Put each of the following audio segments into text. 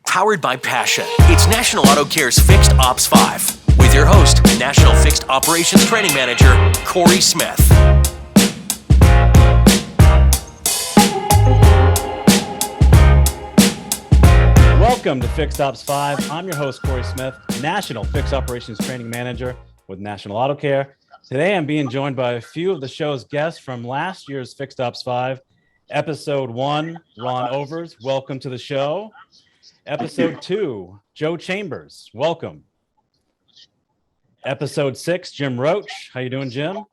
Powered by passion, it's National Auto Care's Fixed Ops 5 with your host, National Fixed Operations Training Manager, Corey Smith. Welcome to Fixed Ops 5. I'm your host, Corey Smith, National Fixed Operations Training Manager with National Auto Care. Today, I'm being joined by a few of the show's guests from last year's Fixed Ops 5. Episode 1, Ron Overs, welcome to the show. Episode 2, Joe Chambers, welcome. Episode 6, Jim Roach. How you doing, Jim?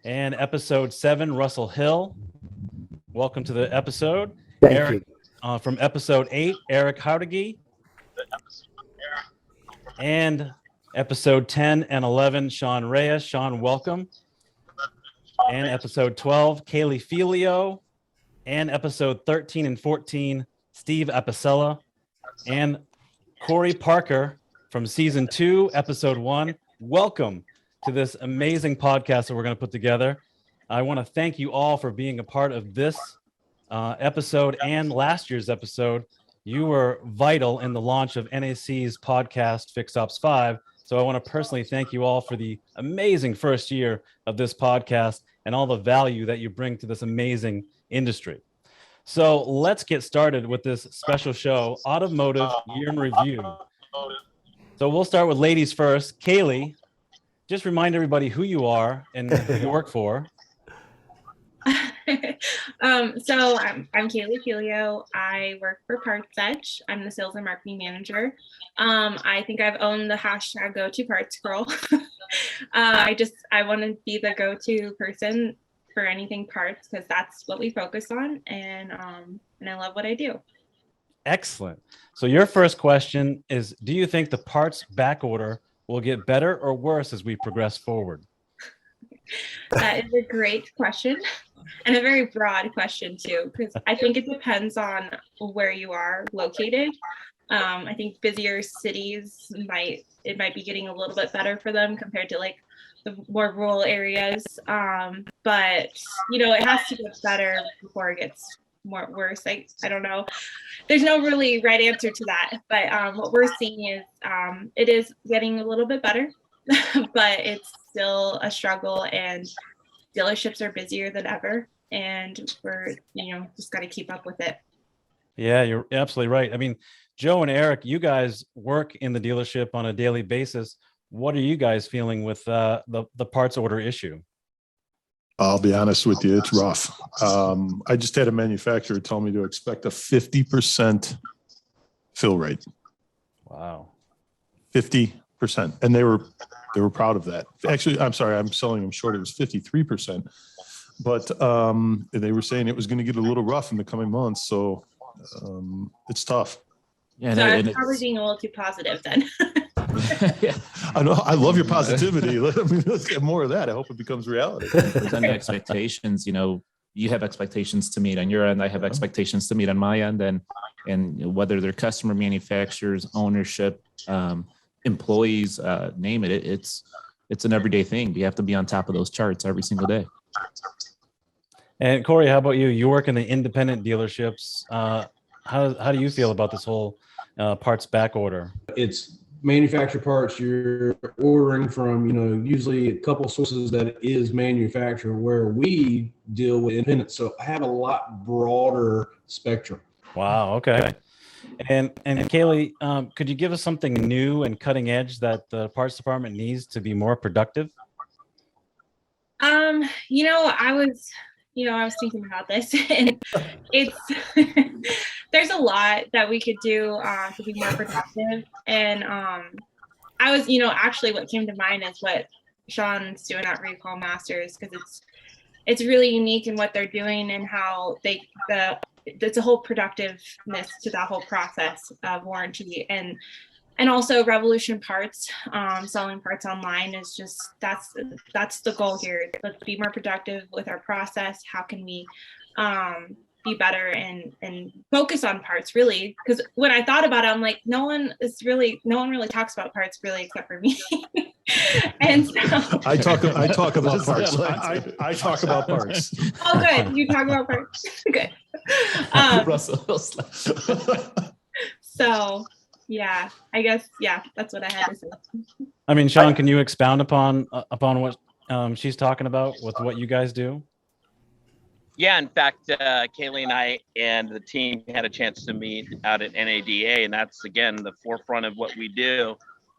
And episode 7, Russell Hill. Welcome to the episode. Thank you. From episode 8, Eric Howdegi. And episode 10 and 11, Sean Reyes. Sean, welcome. And episode 12, Kaylee Filio. And episode 13 and 14, Steve Apicella. And Corey Parker from season 2, episode 1. Welcome to this amazing podcast that we're going to put together. I want to thank you all for being a part of this episode and last year's episode. You were vital in the launch of NAC's podcast, Fixed Ops 5. So I want to personally thank you all for the amazing first year of this podcast and all the value that you bring to this amazing industry. So let's get started with this special show, Automotive Year in Review. So we'll start with ladies first. Kaylee, just remind everybody who you are and who you work for. So I'm Kaylee Filio. I work for Parts Edge. I'm the sales and marketing manager. I think I've owned the hashtag go-to parts girl. I want to be the go-to person for anything parts because that's what we focus on, and I love what I do. Excellent. So your first question is, do you think the parts back order will get better or worse as we progress forward? That is a great question. And a very broad question too, because I think it depends on where you are located. I think busier cities might be getting a little bit better for them compared to like the more rural areas. But it has to get better before it gets worse. I don't know. There's no really right answer to that. But what we're seeing is it is getting a little bit better, but it's still a struggle, and dealerships are busier than ever, and we're just got to keep up with it. Yeah, you're absolutely right. I mean, Joe and Eric, you guys work in the dealership on a daily basis. What are you guys feeling with the parts order issue? I'll be honest with you, it's rough. I just had a manufacturer tell me to expect a 50% fill rate. Wow. 50%. And they were proud of that. Actually, I'm sorry, I'm selling them short. It was 53%. But they were saying it was going to get a little rough in the coming months. So it's tough. Yeah, so I'm probably being a little too positive then. Yeah. I know. I love your positivity. Let's get more of that. I hope it becomes reality. Present expectations. You have expectations to meet on your end. I have expectations to meet on my end, and whether they're customer, manufacturers, ownership, employees, name it. It's an everyday thing. You have to be on top of those charts every single day. And Corey, how about you? You work in the independent dealerships. How do you feel about this whole parts back order? It's manufactured parts. You're ordering from, usually a couple of sources that is manufactured, where we deal with independent. So I have a lot broader spectrum. Wow. Okay. And Kaylee, could you give us something new and cutting edge that the parts department needs to be more productive? I was thinking about this, and it's there's a lot that we could do to be more productive. And I was, actually what came to mind is what Sean's doing at Recall Masters, because it's really unique in what they're doing and how it's a whole productiveness to that whole process of warranty, and also Revolution Parts, selling parts online is just, that's the goal here. Let's be more productive with our process. How can we be better and focus on parts really. Because when I thought about it, I'm like, no one really talks about parts really except for me. And so I talk about parts. I talk about parts. oh, good. You talk about parts. Good. Russell. So yeah, I guess, yeah, that's what I had to say. I mean, Sean, can you expound upon what she's talking about with what you guys do? Yeah, in fact, Kaylee and I and the team had a chance to meet out at NADA, and that's, again, the forefront of what we do.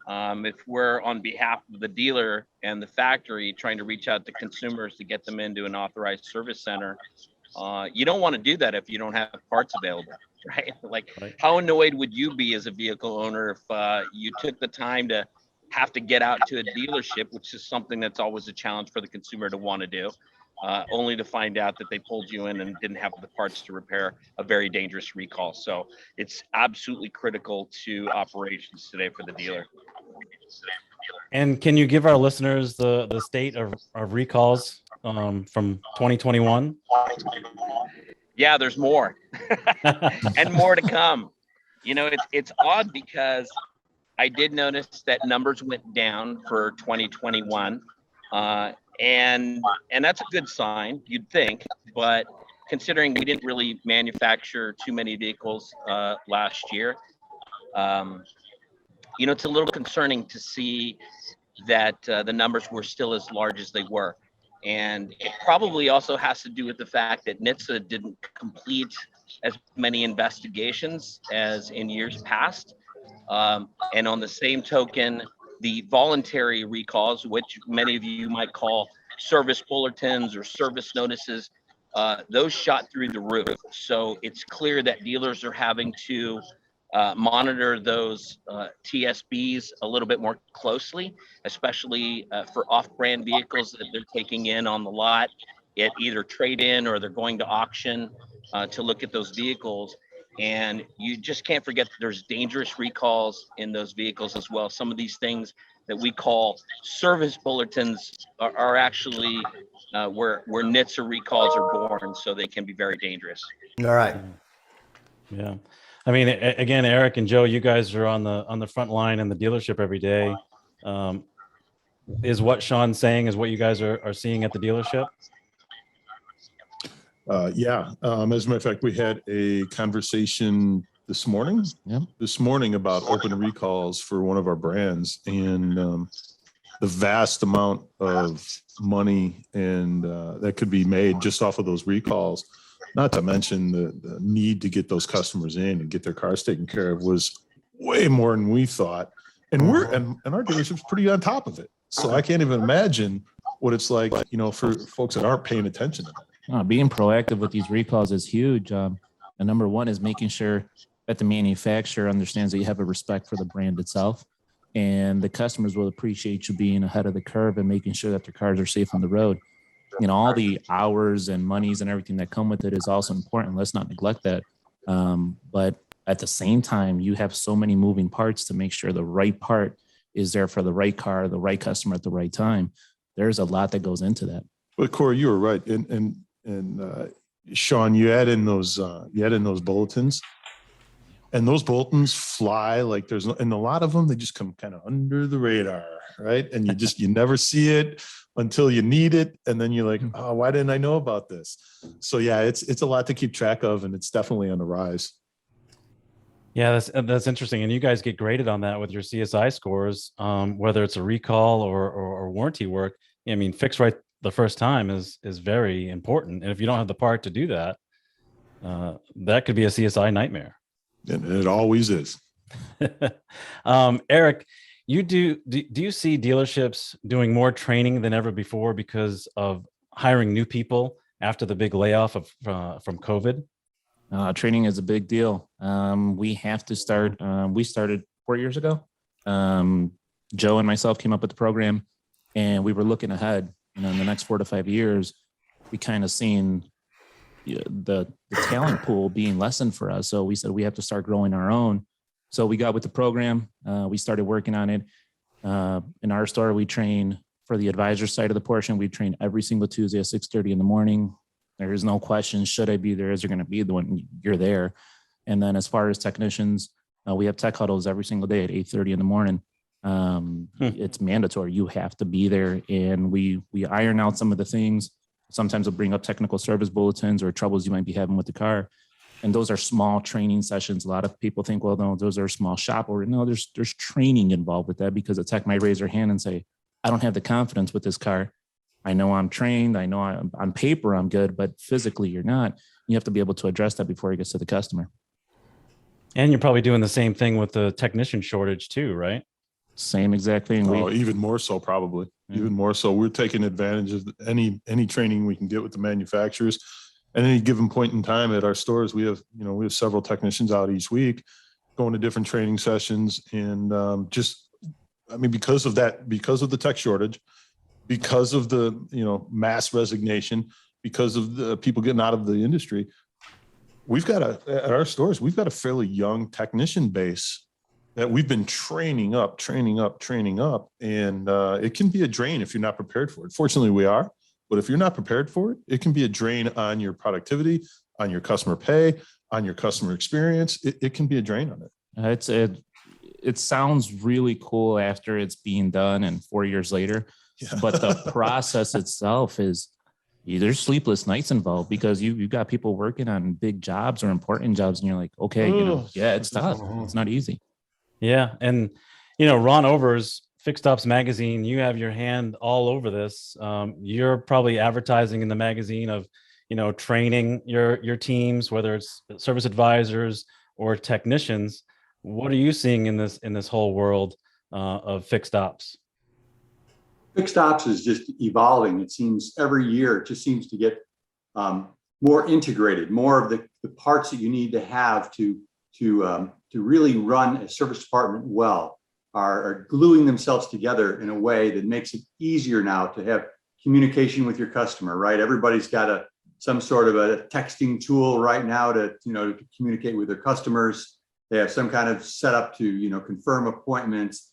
If we're on behalf of the dealer and the factory trying to reach out to consumers to get them into an authorized service center, you don't want to do that if you don't have parts available, right? Like, how annoyed would you be as a vehicle owner if you took the time to have to get out to a dealership, which is something that's always a challenge for the consumer to want to do, only to find out that they pulled you in and didn't have the parts to repair a very dangerous recall. So it's absolutely critical to operations today for the dealer. And can you give our listeners the state of recalls from 2021? Yeah, there's more and more to come. You know, it's odd because I did notice that numbers went down for 2021. And that's a good sign, you'd think, but considering we didn't really manufacture too many vehicles last year, you know, it's a little concerning to see that the numbers were still as large as they were. And it probably also has to do with the fact that NHTSA didn't complete as many investigations as in years past. And on the same token, the voluntary recalls, which many of you might call service bulletins or service notices, those shot through the roof. So it's clear that dealers are having to monitor those TSBs a little bit more closely, especially for off-brand vehicles that they're taking in on the lot at either trade-in or they're going to auction to look at those vehicles. And you just can't forget that there's dangerous recalls in those vehicles as well. Some of these things that we call service bulletins are actually where NHTSA recalls are born, so they can be very dangerous. All right. Yeah. I mean, again, Eric and Joe, you guys are on the front line in the dealership every day. Is what Sean's saying is what you guys are seeing at the dealership? Yeah. As a matter of fact, we had a conversation this morning about open recalls for one of our brands, and the vast amount of money and that could be made just off of those recalls, not to mention the need to get those customers in and get their cars taken care of, was way more than we thought. And and our dealership's pretty on top of it. So I can't even imagine what it's like, you know, for folks that aren't paying attention to that. Being proactive with these recalls is huge. And number one is making sure that the manufacturer understands that you have a respect for the brand itself, and the customers will appreciate you being ahead of the curve and making sure that their cars are safe on the road. You know, all the hours and monies and everything that come with it is also important. Let's not neglect that. But at the same time, you have so many moving parts to make sure the right part is there for the right car, the right customer at the right time. There's a lot that goes into that. But Corey, you were right. And Sean, you add in those bulletins, and those bulletins fly like there's and a lot of them, they just come kind of under the radar, right? And you never see it until you need it, and then you're like, oh, why didn't I know about this? So yeah, it's a lot to keep track of, and it's definitely on the rise. Yeah, that's interesting. And you guys get graded on that with your CSI scores, whether it's a recall or warranty work. I mean, fix right the first time is very important. And if you don't have the part to do that, that could be a CSI nightmare. And it always is. Eric, do you see dealerships doing more training than ever before because of hiring new people after the big layoff from COVID? Training is a big deal. We have to start. We started 4 years ago. Joe and myself came up with the program, and we were looking ahead. You know, in the next 4 to 5 years, we kind of seen the talent pool being lessened for us. So we said we have to start growing our own. So we got with the program. We started working on it. In our store, we train for the advisor side of the portion. We train every single Tuesday at 6:30 in the morning. There is no question, should I be there? Is there going to be the one you're there? And then as far as technicians, we have tech huddles every single day at 8:30 in the morning. It's mandatory. You have to be there, and we iron out some of the things. Sometimes we'll bring up technical service bulletins or troubles you might be having with the car. And those are small training sessions. A lot of people think, well, no, those are small shop orders. No, there's training involved with that, because a tech might raise their hand and say, I don't have the confidence with this car. I know I'm trained. I know on paper I'm good, but physically you're not. You have to be able to address that before it gets to the customer. And you're probably doing the same thing with the technician shortage too, right? Same exact thing. Even more so, probably. Even more so. We're taking advantage of any training we can get with the manufacturers. At any given point in time at our stores, we have several technicians out each week going to different training sessions. And because of the tech shortage, because of the, mass resignation, because of the people getting out of the industry, at our stores, we've got a fairly young technician base that we've been training up. And it can be a drain if you're not prepared for it. Fortunately, we are. But if you're not prepared for it, it can be a drain on your productivity, on your customer pay, on your customer experience. It can be a drain on it. It sounds really cool after it's being done and 4 years later, but the process itself is, there's sleepless nights involved, because you've got people working on big jobs or important jobs, and you're like, okay, it's tough. It's not easy. Yeah. And, Ron Over's Fixed Ops magazine, you have your hand all over this. You're probably advertising in the magazine of, training your teams, whether it's service advisors or technicians. What are you seeing in this whole world of fixed ops? Fixed ops is just evolving. It seems every year it just seems to get more integrated. More of the parts that you need to have to really run a service department well are gluing themselves together in a way that makes it easier now to have communication with your customer, right? Everybody's got some sort of a texting tool right now to communicate with their customers. They have some kind of setup to, confirm appointments.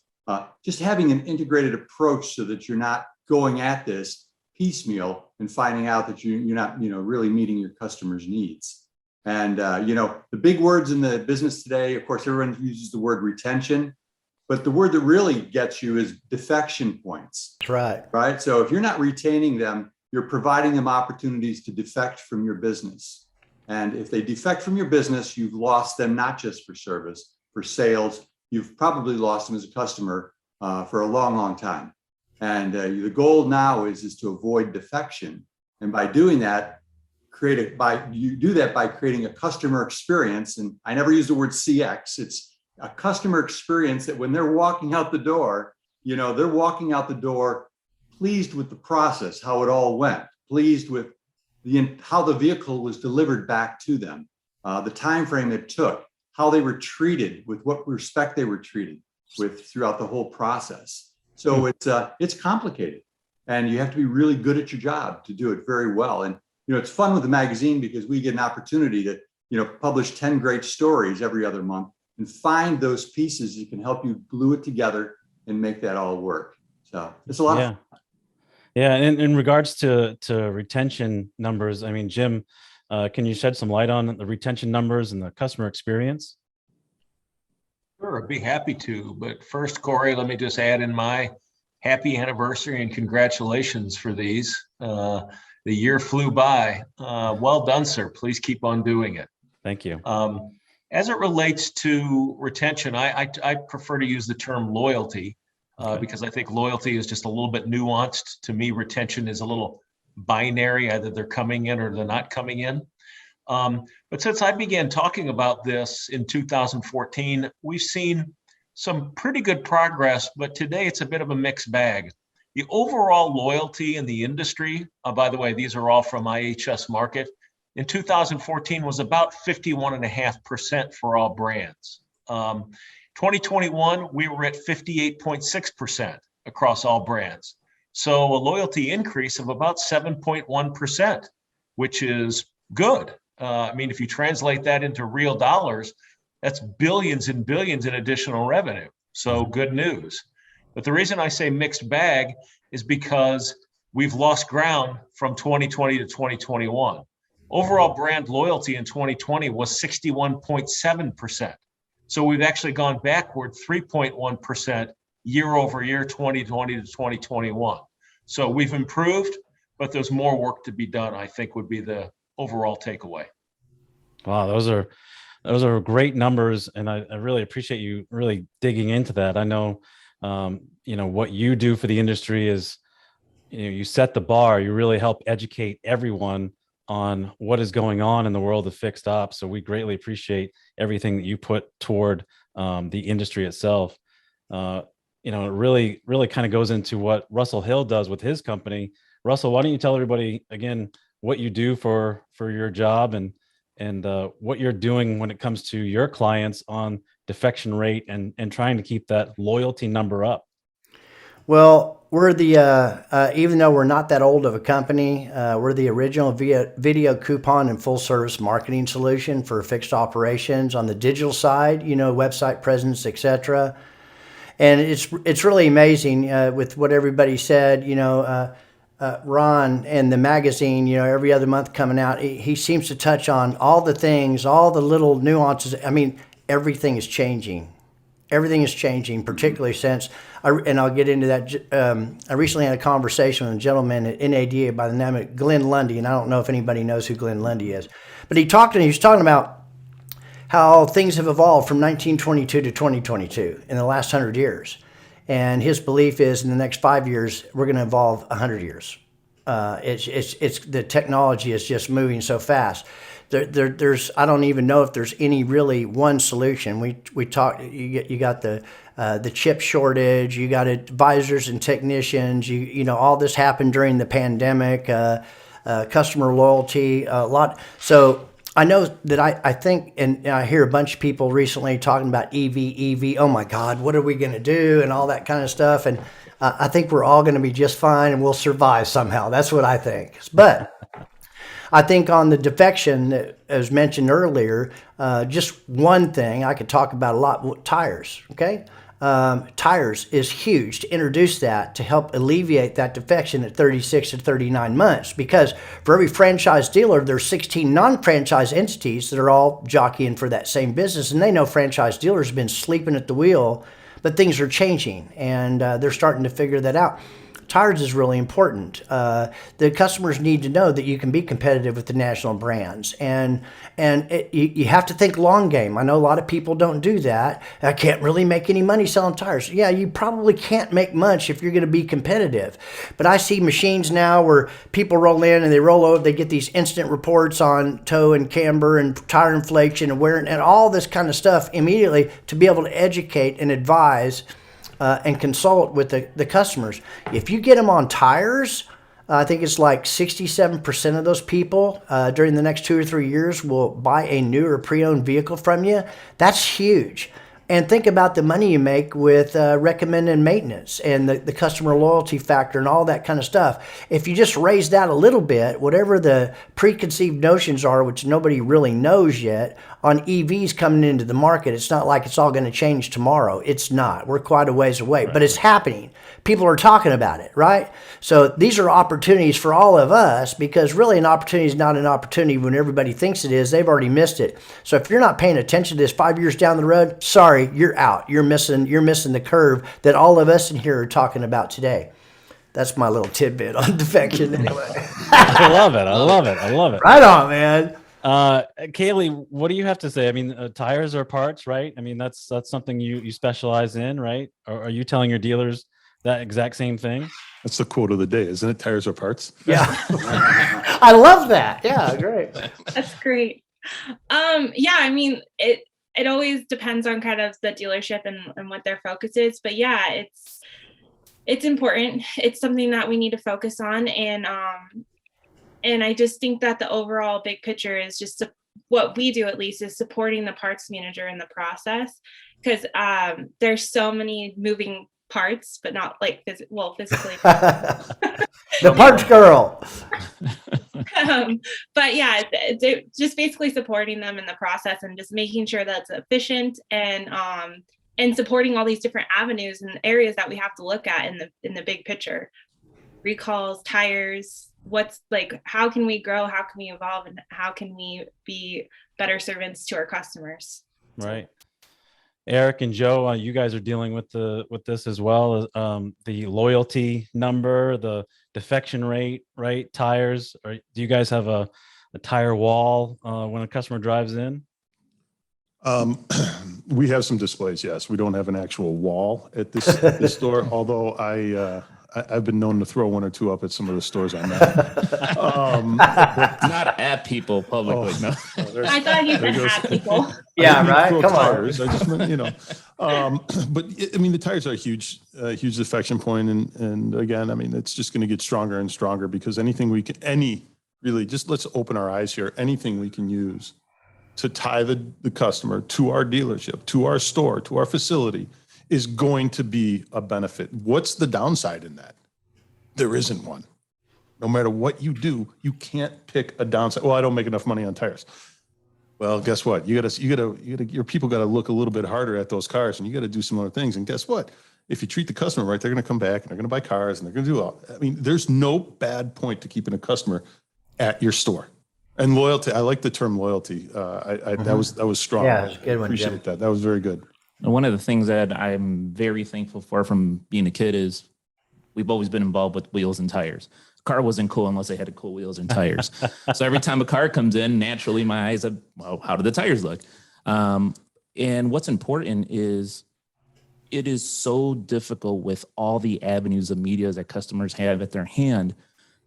Just having an integrated approach so that you're not going at this piecemeal and finding out that you're not, really meeting your customers' needs. And, the big words in the business today, of course, everyone uses the word retention. But the word that really gets you is defection points. That's right. Right. So if you're not retaining them, you're providing them opportunities to defect from your business. And if they defect from your business, you've lost them, not just for service, for sales. You've probably lost them as a customer for a long, long time. And the goal now is to avoid defection. And by doing that, you do that by creating a customer experience. And I never use the word CX. It's a customer experience that when they're walking out the door, they're walking out the door pleased with the process, how it all went, pleased with how the vehicle was delivered back to them, the time frame it took, how they were treated, with what respect they were treated with throughout the whole process. So it's complicated, and you have to be really good at your job to do it very well. And it's fun with the magazine because we get an opportunity to publish 10 great stories every other month and find those pieces that can help you glue it together and make that all work. So it's a lot of fun. Yeah. And in regards to retention numbers, I mean, Jim, can you shed some light on the retention numbers and the customer experience? Sure, I'd be happy to. But first, Corey, let me just add in my happy anniversary and congratulations for these. The year flew by. Well done, sir. Please keep on doing it. Thank you. As it relates to retention, I prefer to use the term loyalty because I think loyalty is just a little bit nuanced. To me, retention is a little binary, either they're coming in or they're not coming in. But since I began talking about this in 2014, we've seen some pretty good progress, but today it's a bit of a mixed bag. The overall loyalty in the industry, by the way, these are all from IHS Market, in 2014 was about 51.5% for all brands. 2021, we were at 58.6% across all brands. So a loyalty increase of about 7.1%, which is good. I mean, if you translate that into real dollars, that's billions and billions in additional revenue. So good news. But the reason I say mixed bag is because we've lost ground from 2020 to 2021. overall brand loyalty in 2020 was 61.7%. So we've actually gone backward 3.1% year over year, 2020 to 2021. So we've improved, but there's more work to be done, I think, would be the overall takeaway. Wow, those are great numbers, and I really appreciate you really digging into that. I know, what you do for the industry is, you set the bar. You really help educate everyone on what is going on in the world of fixed ops. So we greatly appreciate everything that you put toward the industry itself. It really kind of goes into what Russell Hill does with his company. Russell, why don't you tell everybody again what you do for your job and what you're doing when it comes to your clients on defection rate and trying to keep that loyalty number up? Well, we're the, even though we're not that old of a company, we're the original video coupon and full service marketing solution for fixed operations on the digital side, website presence, etc. And it's really amazing with what everybody said, Ron and the magazine, every other month coming out, he seems to touch on all the things, all the little nuances. I mean, everything is changing. Everything is changing, particularly since, and I'll get into that. I recently had a conversation with a gentleman at NADA by the name of Glenn Lundy, and I don't know if anybody knows who Glenn Lundy is, but he was talking about how things have evolved from 1922 to 2022 in the last 100 years. And his belief is in the next 5 years, we're going to evolve 100 years. It's the technology is just moving so fast. There's I don't even know if there's any really one solution. We talked. You got the chip shortage. You got advisors and technicians. All this happened during the pandemic. Customer loyalty, a lot. So I know that I think, and I hear a bunch of people recently talking about EV. Oh my God, what are we going to do, and all that kind of stuff. And I think we're all going to be just fine, and we'll survive somehow. That's what I think. But I think on the defection, that, as mentioned earlier, just one thing I could talk about a lot: tires. Okay. Tires is huge to introduce that to help alleviate that defection at 36 to 39 months, because for every franchise dealer, there's 16 non-franchise entities that are all jockeying for that same business. And they know franchise dealers have been sleeping at the wheel, but things are changing and they're starting to figure that out. Tires is really important. The customers need to know that you can be competitive with the national brands, and you have to think long game. I know a lot of people don't do that. I can't really make any money selling tires. Yeah, you probably can't make much if you're going to be competitive. But I see machines now where people roll in and they roll over. They get these instant reports on toe and camber and tire inflation and wear and all this kind of stuff immediately to be able to educate and advise and consult with the customers. If you get them on tires, I think it's like 67% of those people during the next 2 or 3 years will buy a new or pre-owned vehicle from you. That's huge. And think about the money you make with recommended maintenance and the customer loyalty factor and all that kind of stuff. If you just raise that a little bit, whatever the preconceived notions are, which nobody really knows yet, on EVs coming into the market, it's not like it's all going to change tomorrow. It's not. We're quite a ways away, but it's happening. People are talking about it, right? So these are opportunities for all of us, because really an opportunity is not an opportunity when everybody thinks it is. They've already missed it. So if you're not paying attention to this 5 years down the road, sorry, you're out. You're missing the curve that all of us in here are talking about today. That's my little tidbit on defection anyway. I love it. Right on, man. Kaylee, what do you have to say? I mean, tires are parts, right? I mean, that's something you specialize in, right? Or are you telling your dealers that exact same thing? That's the quote of the day, isn't it? Tires are parts. Yeah. I love that. Yeah, great. That's great. Yeah, I mean, it always depends on kind of the dealership and what their focus is, but yeah, it's important. It's something that we need to focus on, and I just think that the overall big picture is just what we do, at least, is supporting the parts manager in the process, because there's so many moving parts, but not like physically. The parts girl. But yeah, just basically supporting them in the process and just making sure that's efficient, and supporting all these different avenues and areas that we have to look at in the big picture. Recalls, tires, what's like, how can we grow? How can we evolve? And how can we be better servants to our customers? Right. Eric and Joe, you guys are dealing with this as well. The loyalty number, the defection rate, right? Tires. Or do you guys have a tire wall when a customer drives in? We have some displays. Yes, we don't have an actual wall at this store. Although I've been known to throw one or two up at some of the stores I'm at. Not at people publicly. No. I thought you said at people. Yeah, right. Throw Come tires. on. I just meant, but I mean, the tires are a huge defection point, and again, I mean, it's just going to get stronger and stronger because anything we can, really, just let's open our eyes here. Anything we can use to tie the customer to our dealership, to our store, to our facility is going to be a benefit. What's the downside in that? There isn't one. No matter what you do, you can't pick a downside. Well, I don't make enough money on tires. Well, guess what? Your people got to look a little bit harder at those cars, and you got to do some other things. And guess what? If you treat the customer right, they're going to come back and they're going to buy cars and they're going to do all. I mean, there's no bad point to keeping a customer at your store. And loyalty, I like the term loyalty. That was strong. Yeah, it's a good one, Appreciate Jim. that. That was very good. And one of the things that I'm very thankful for from being a kid is we've always been involved with wheels and tires. Car wasn't cool unless they had cool wheels and tires. So every time a car comes in, naturally my eyes are, well, how do the tires look? And what's important is it is so difficult with all the avenues of media that customers have at their hand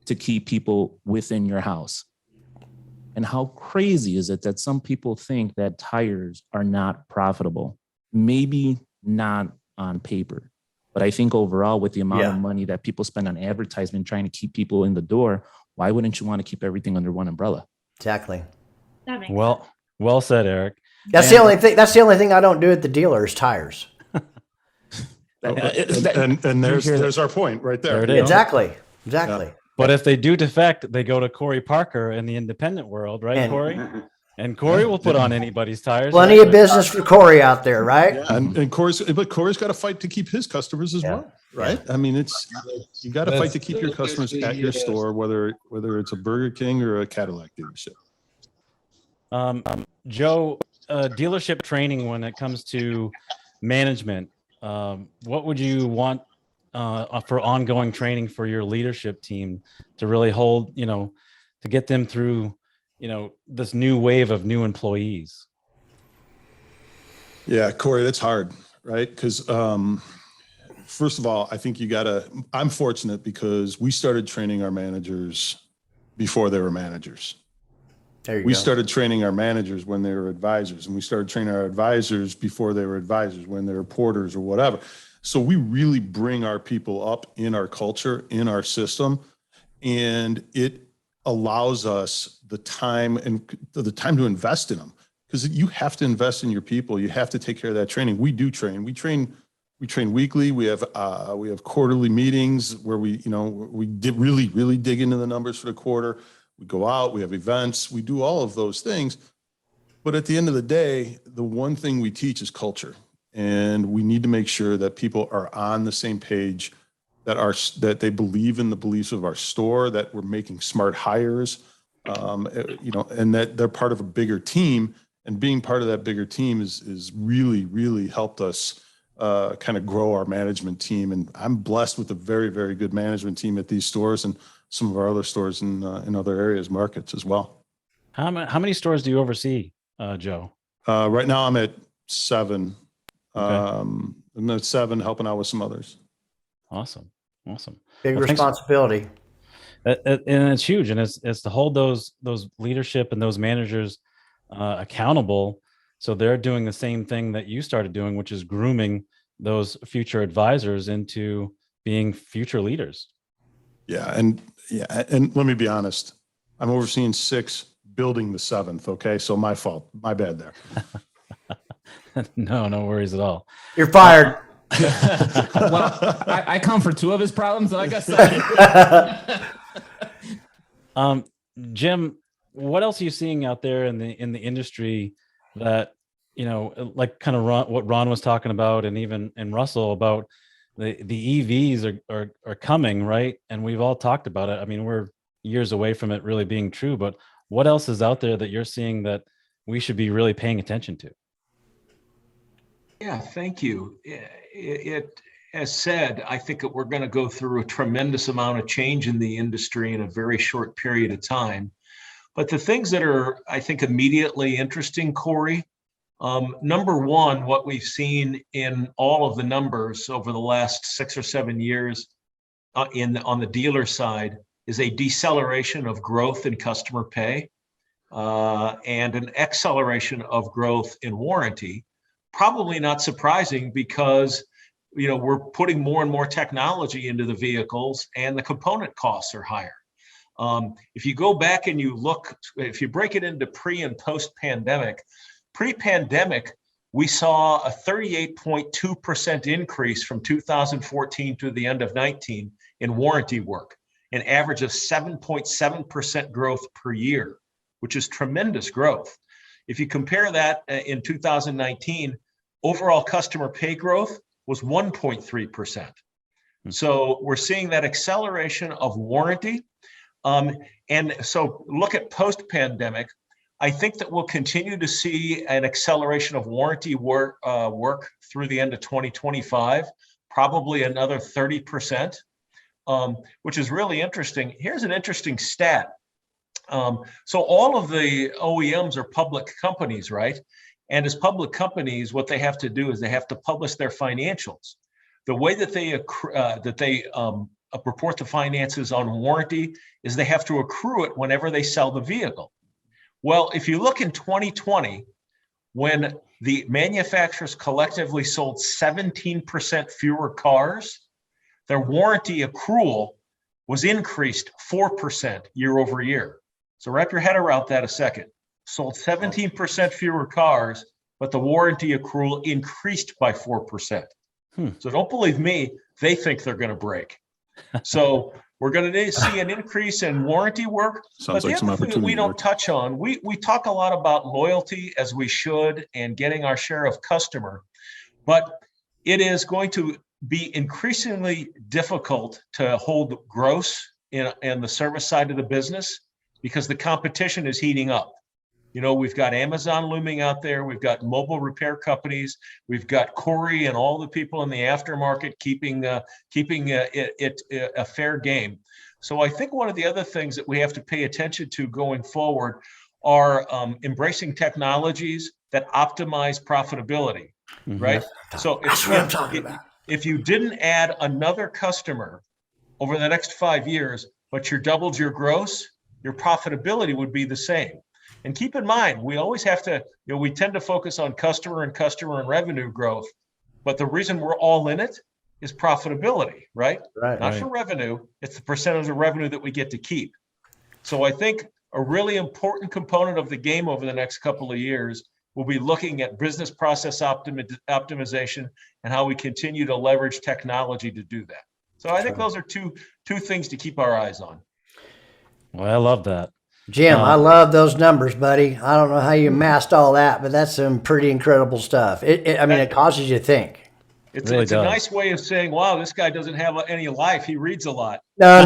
to keep people within your house. And how crazy is it that some people think that tires are not profitable? Maybe not on paper, but I think overall with the amount of money that people spend on advertisement trying to keep people in the door, why wouldn't you want to keep everything under one umbrella? Exactly. That makes Well said, Eric. That's the only thing. That's the only thing I don't do at the dealer is tires. And there's our point right there. There it is. Exactly. But if they do defect, they go to Corey Parker in the independent world, right, And- Corey? And Corey will put on anybody's tires. Plenty of business for Corey out there, right? Yeah, and Corey's got to fight to keep his customers as well, right? I mean, you got to fight to keep your customers at your store, whether it's a Burger King or a Cadillac dealership. Joe, dealership training when it comes to management, what would you want for ongoing training for your leadership team to really hold, to get them through, this new wave of new employees? Yeah, Corey, that's hard, right? Because first of all, I think I'm fortunate because we started training our managers before they were managers. We started training our managers when they were advisors, and we started training our advisors before they were advisors, when they were porters or whatever. So we really bring our people up in our culture, in our system, and it allows us the time to invest in them, because you have to invest in your people. You have to take care of that training. We do train. We train weekly. We have quarterly meetings where we really dig into the numbers for the quarter. We go out, we have events, we do all of those things. But at the end of the day, the one thing we teach is culture. And we need to make sure that people are on the same page, that they believe in the beliefs of our store, that we're making smart hires, and that they're part of a bigger team. And being part of that bigger team is really, really helped us kind of grow our management team. And I'm blessed with a very, very good management team at these stores and some of our other stores in other areas, markets as well. How many stores do you oversee, Joe? Right now I'm at 7. Okay. I'm at 7, helping out with some others. Awesome. Big responsibility. And it's huge. And it's to hold those leadership and those managers accountable. So they're doing the same thing that you started doing, which is grooming those future advisors into being future leaders. And let me be honest, I'm overseeing 6, building the 7th. Okay. So my fault, my bad there. No worries at all. You're fired. Well, I come for 2 of his problems, like I said. Jim, what else are you seeing out there in the industry that, like kind of what Ron was talking about, and even Russell about the EVs are coming, right? And we've all talked about it. I mean, we're years away from it really being true, but what else is out there that you're seeing that we should be really paying attention to? Yeah, thank you. As said, I think that we're going to go through a tremendous amount of change in the industry in a very short period of time. But the things that are, I think, immediately interesting, Corey, number one, what we've seen in all of the numbers over the last 6 or 7 years on the dealer side is a deceleration of growth in customer pay and an acceleration of growth in warranty. Probably not surprising because we're putting more and more technology into the vehicles and the component costs are higher. If you go back and you look, if you break it into pre and post pandemic, pre-pandemic, we saw a 38.2% increase from 2014 to the end of 19 in warranty work, an average of 7.7% growth per year, which is tremendous growth. If you compare that in 2019, overall customer pay growth was 1.3%. So we're seeing that acceleration of warranty. And so look at post-pandemic, I think that we'll continue to see an acceleration of warranty work through the end of 2025, probably another 30%, which is really interesting. Here's an interesting stat. So all of the OEMs are public companies, right? And as public companies, what they have to do is they have to publish their financials. The way that they report the finances on warranty is they have to accrue it whenever they sell the vehicle. Well, if you look in 2020, when the manufacturers collectively sold 17% fewer cars, their warranty accrual was increased 4% year over year. So wrap your head around that a second. Sold 17% fewer cars, but the warranty accrual increased by 4%. So don't believe me, they think they're going to break. So we're going to see an increase in warranty work. Sounds but like the some other thing that we don't touch on, we talk a lot about loyalty as we should and getting our share of customer, but it is going to be increasingly difficult to hold gross in the service side of the business because the competition is heating up. We've got Amazon looming out there. We've got mobile repair companies. We've got Corey and all the people in the aftermarket keeping it a fair game. So I think one of the other things that we have to pay attention to going forward are embracing technologies that optimize profitability, right? So if you didn't add another customer over the next 5 years, but you doubled your gross, your profitability would be the same. And keep in mind, we always have to, we tend to focus on customer and revenue growth, but the reason we're all in it is profitability, right? Not for revenue, it's the percentage of revenue that we get to keep. So I think a really important component of the game over the next couple of years will be looking at business process optimization and how we continue to leverage technology to do that. So I think those are two things to keep our eyes on. Well, I love that. Jim, I love those numbers, buddy. I don't know how you amassed all that, but that's some pretty incredible stuff. It causes you to think. It's a nice way of saying, wow, this guy doesn't have any life. He reads a lot. No.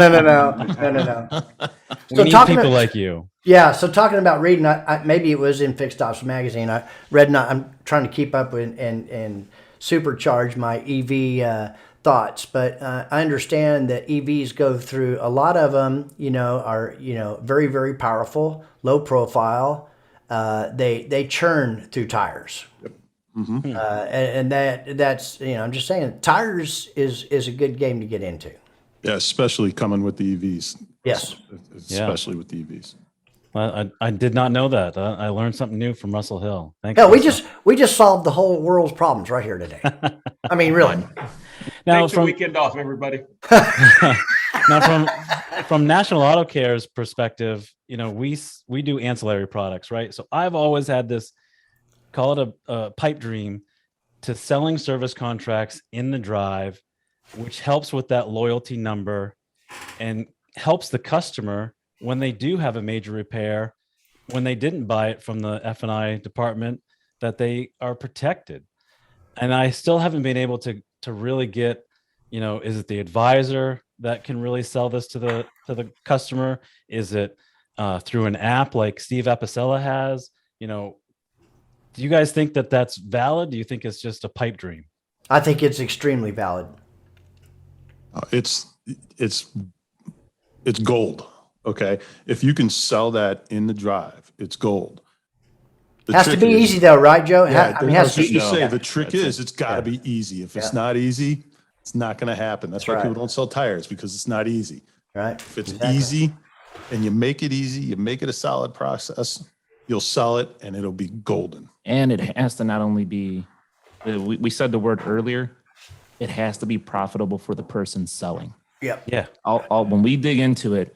We need people like you. Yeah. So talking about reading, maybe it was in Fixed Ops magazine. I read. I'm trying to keep up and supercharge my EV thoughts, but I understand that EVs go through a lot of them. Are very, very powerful, low profile. They churn through tires. Yep. Mm-hmm. And that's I'm just saying tires is a good game to get into. Yeah, especially coming with the EVs. Yes, especially with the EVs. Well, I did not know that. I learned something new from Russell Hill. Thanks. Yeah, we just solved the whole world's problems right here today. I mean, really. Now, Thanks for weekend off, everybody. Now, from National Auto Care's perspective, we do ancillary products, right? So I've always had this, call it a pipe dream, to selling service contracts in the drive, which helps with that loyalty number and helps the customer when they do have a major repair, when they didn't buy it from the F&I department, that they are protected. And I still haven't been able to really get, is it the advisor that can really sell this to the customer? Is it through an app like Steve Apicella has? Do you guys think that that's valid? Do you think it's just a pipe dream? I think it's extremely valid. It's gold. Okay. If you can sell that in the drive, it's gold. It has to be easy though, right, Joe? Yeah, I mean, I has was to just be gonna say, yeah. the trick is it's got to be easy. If it's not easy, it's not going to happen. That's why people don't sell tires, because it's not easy. Right. If it's easy and you make it easy, you make it a solid process, you'll sell it and it'll be golden. And it has to not only be, we said the word earlier, it has to be profitable for the person selling. Yep. Yeah. When we dig into it,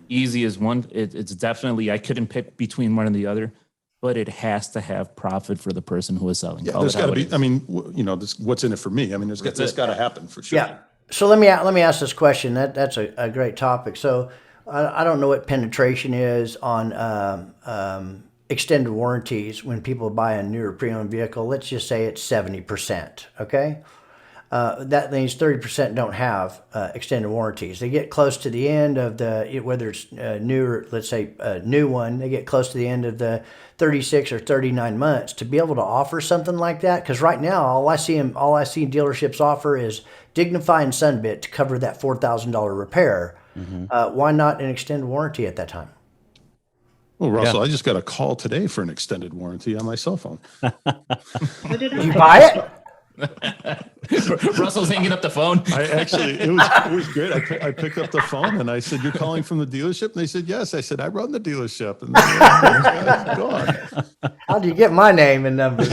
easy is one. It's definitely, I couldn't pick between one and the other, but it has to have profit for the person who is selling. Yeah, there's got to be. I mean, what's in it for me? I mean, that's got to happen for sure. Yeah. So let me ask this question. That's a great topic. So I don't know what penetration is on extended warranties when people buy a newer pre-owned vehicle. Let's just say it's 70%. Okay. That means 30% don't have extended warranties. They get close to the end of whether it's new or let's say a new one, they get close to the end of the 36 or 39 months to be able to offer something like that. Because right now, all I see dealerships offer is Dignify and Sunbit to cover that $4,000 repair. Mm-hmm. Why not an extended warranty at that time? Well, Russell, I just got a call today for an extended warranty on my cell phone. Did you buy it? Russell's hanging up the phone. It was great. I picked up the phone and I said, "You're calling from the dealership?" And they said, "Yes." I said, "I run the dealership." And gone. How do you get my name and number?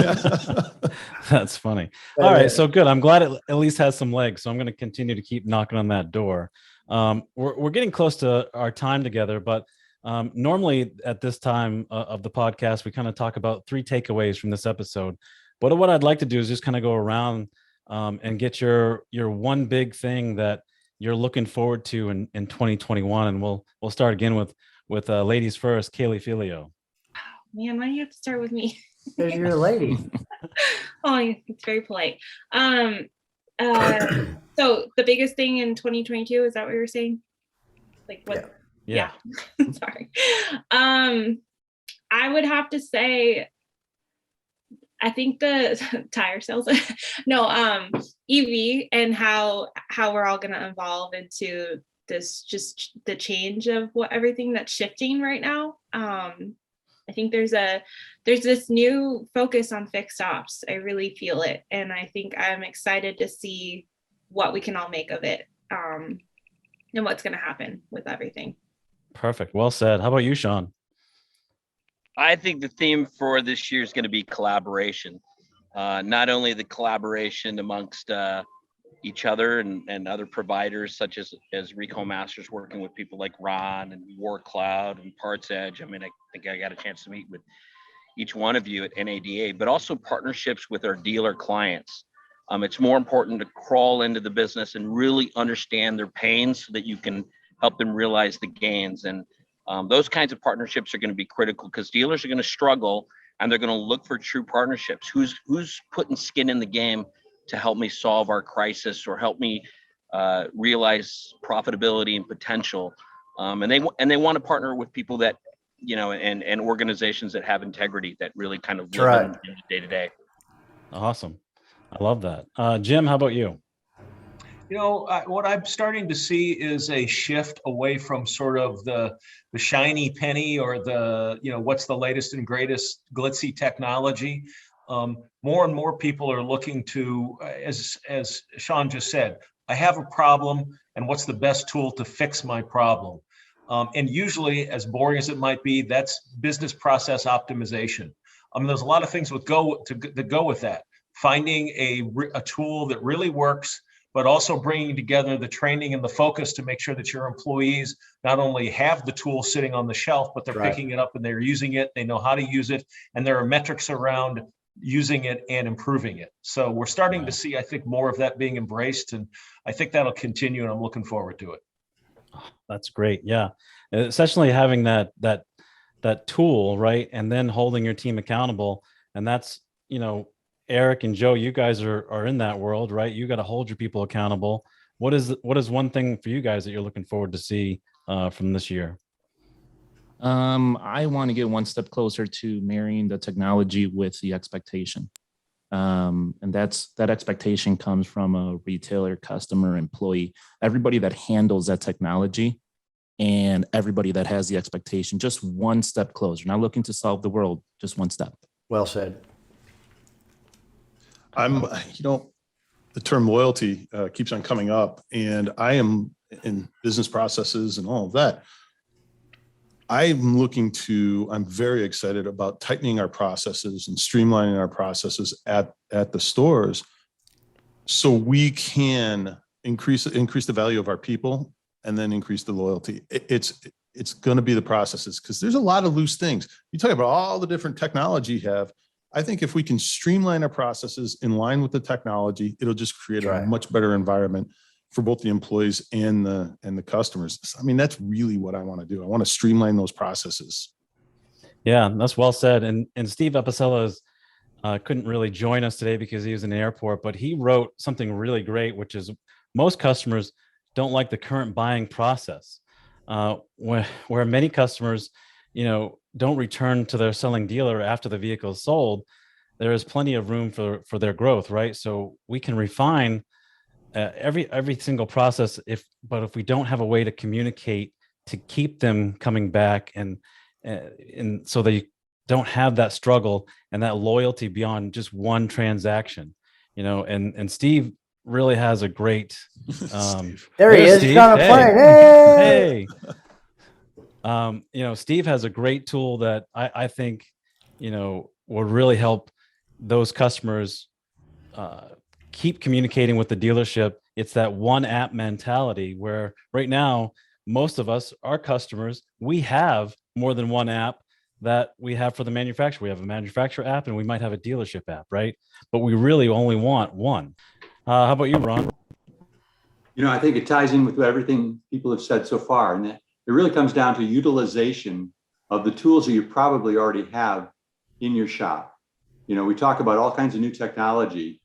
That's funny. All right, so good. I'm glad it at least has some legs. So I'm going to continue to keep knocking on that door. We're getting close to our time together, but normally at this time of the podcast, we kind of talk about 3 takeaways from this episode. But what I'd like to do is just kind of go around and get your one big thing that you're looking forward to in 2021. And we'll start again with ladies first, Kaylee Filio. Man, why do you have to start with me? Because you're a lady. Oh, it's very polite. So the biggest thing in 2022, is that what you were saying? Like what? Yeah. Sorry. I would have to say, I think the tire sales, EV and how we're all going to evolve into this, just the change of everything that's shifting right now. I think there's this new focus on fixed ops. I really feel it. And I think I'm excited to see what we can all make of it, and what's going to happen with everything. Perfect. Well said. How about you, Sean? I think the theme for this year is going to be collaboration. Not only the collaboration amongst each other and other providers, such as Recall Masters, working with people like Ron and War Cloud and Parts Edge. I mean, I think I got a chance to meet with each one of you at NADA, but also partnerships with our dealer clients. It's more important to crawl into the business and really understand their pains so that you can help them realize the gains. And those kinds of partnerships are going to be critical, because dealers are going to struggle and they're going to look for true partnerships. Who's putting skin in the game to help me solve our crisis or help me realize profitability and potential. And they want to partner with people that, and organizations that have integrity, that really kind of live in the day to day. Awesome. I love that. Jim, how about you? What I'm starting to see is a shift away from sort of the shiny penny or the, what's the latest and greatest glitzy technology. More and more people are looking to, as Sean just said, I have a problem, and what's the best tool to fix my problem? And usually, as boring as it might be, that's business process optimization. There's a lot of things that go with that. Finding a tool that really works, but also bringing together the training and the focus to make sure that your employees not only have the tool sitting on the shelf, but they're picking it up and they're using it, they know how to use it, and there are metrics around using it and improving it. So we're starting to see, I think, more of that being embraced, and I think that'll continue, and I'm looking forward to it. That's great. Yeah. Essentially having that tool, right? And then holding your team accountable. And that's, Eric and Joe, you guys are in that world, right? You got to hold your people accountable. what is one thing for you guys that you're looking forward to see from this year? I want to get one step closer to marrying the technology with the expectation. And that expectation comes from a retailer, customer, employee, everybody that handles that technology, and everybody that has the expectation, just one step closer. Not looking to solve the world, just one step. Well said. The term loyalty keeps on coming up, and I am in business processes and all of that. I'm very excited about tightening our processes and streamlining our processes at the stores so we can increase the value of our people and then increase the loyalty. It's going to be the processes, because there's a lot of loose things. You talk about all the different technology you have. I think if we can streamline our processes in line with the technology, it'll just create a much better environment for both the employees and the customers. I mean, that's really what I want to do. I want to streamline those processes. Yeah, that's well said. And Steve Epicello's couldn't really join us today because he was in the airport, but he wrote something really great, which is most customers don't like the current buying process, where many customers, don't return to their selling dealer after the vehicle is sold. There is plenty of room for their growth, right? So we can refine every single process but if we don't have a way to communicate to keep them coming back and so they don't have that struggle and that loyalty beyond just one transaction, and Steve really has a great there he is. Steve. He's on a plane. Hey. Steve has a great tool that I think will really help those customers keep communicating with the dealership. It's that one app mentality where right now, most of us, our customers, we have more than one app that we have for the manufacturer. We have a manufacturer app and we might have a dealership app, right? But we really only want one. How about you, Ron? I think it ties in with everything people have said so far. And it really comes down to utilization of the tools that you probably already have in your shop. We talk about all kinds of new technology.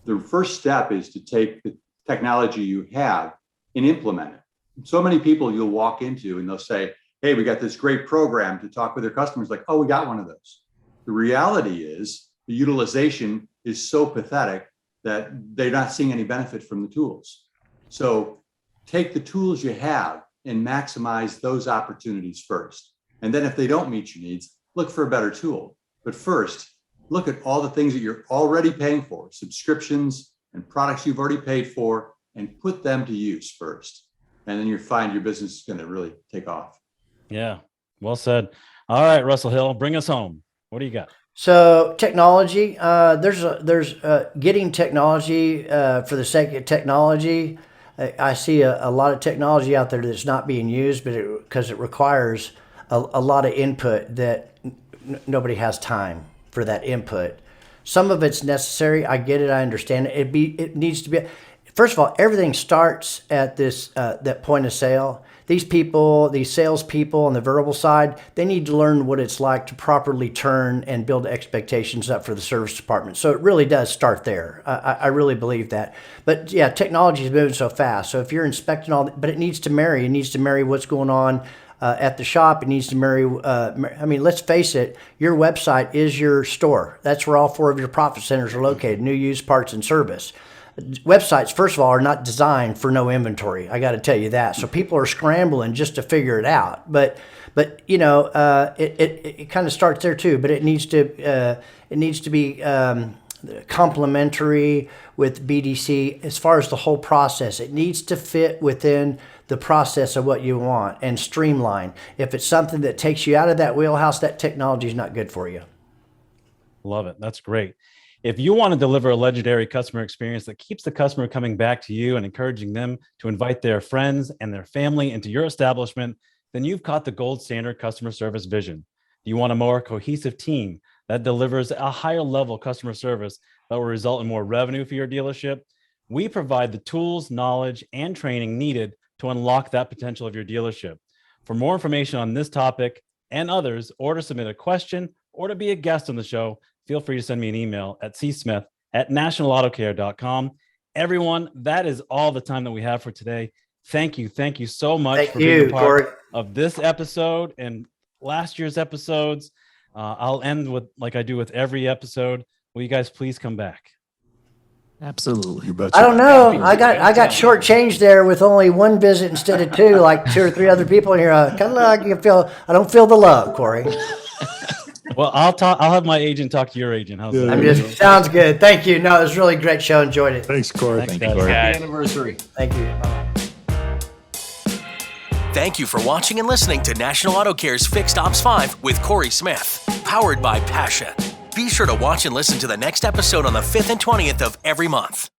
The first step is to take the technology you have and implement it. So many people you'll walk into and they'll say, hey, we got this great program to talk with their customers, like, oh, we got one of those. The reality is the utilization is so pathetic that they're not seeing any benefit from the tools. So take the tools you have and maximize those opportunities first. And then if they don't meet your needs, look for a better tool. But first, look at all the things that you're already paying for, subscriptions and products you've already paid for, and put them to use first. And then you'll find your business is going to really take off. Yeah, well said. All right, Russell Hill, bring us home. What do you got? So technology, there's getting technology for the sake of technology. I see a lot of technology out there that's not being used, but because it requires a lot of input that nobody has time for that input. Some of it's necessary. I get it. I understand it. It needs to be. First of all, everything starts at that point of sale. These people, these salespeople on the variable side, they need to learn what it's like to properly turn and build expectations up for the service department. So it really does start there. I really believe that. But yeah, technology is moving so fast. So if you're inspecting but it needs to marry. It needs to marry what's going on at the shop. It needs to marry. Let's face it. Your website is your store. That's where all 4 of your profit centers are located: new, used, parts, and service. Websites, first of all, are not designed for no inventory. I got to tell you that. So people are scrambling just to figure it out. But it kind of starts there too. But it needs to be complementary with BDC as far as the whole process. It needs to fit within the process of what you want and streamline. If it's something that takes you out of that wheelhouse, that technology is not good for you. Love it. That's great. If you want to deliver a legendary customer experience that keeps the customer coming back to you and encouraging them to invite their friends and their family into your establishment, then you've caught the gold standard customer service vision. Do you want a more cohesive team that delivers a higher level customer service that will result in more revenue for your dealership? We provide the tools, knowledge, and training needed to unlock that potential of your dealership. For more information on this topic and others, or to submit a question or to be a guest on the show, feel free to send me an email at csmith@nationalautocare.com. Everyone, that is all the time that we have for today. Thank you so much Thank for being you, a part Corey. of this episode and last year's episodes. I'll end with, like I do with every episode, will you guys please come back? Absolutely. You betcha. I don't know. I got shortchanged there with only one visit instead of two, like 2 or 3 other people in here. Kind of like I don't feel the love, Corey. Well, I'll have my agent talk to your agent. How's that? Sounds good. Thank you. No, it was a really great show. Enjoyed it. Thanks, Corey. Thanks, Thank you, guys. Corey. Happy anniversary. Thank you. Thank you for watching and listening to National Auto Care's Fixed Ops 5 with Corey Smith, powered by Passion. Be sure to watch and listen to the next episode on the 5th and 20th of every month.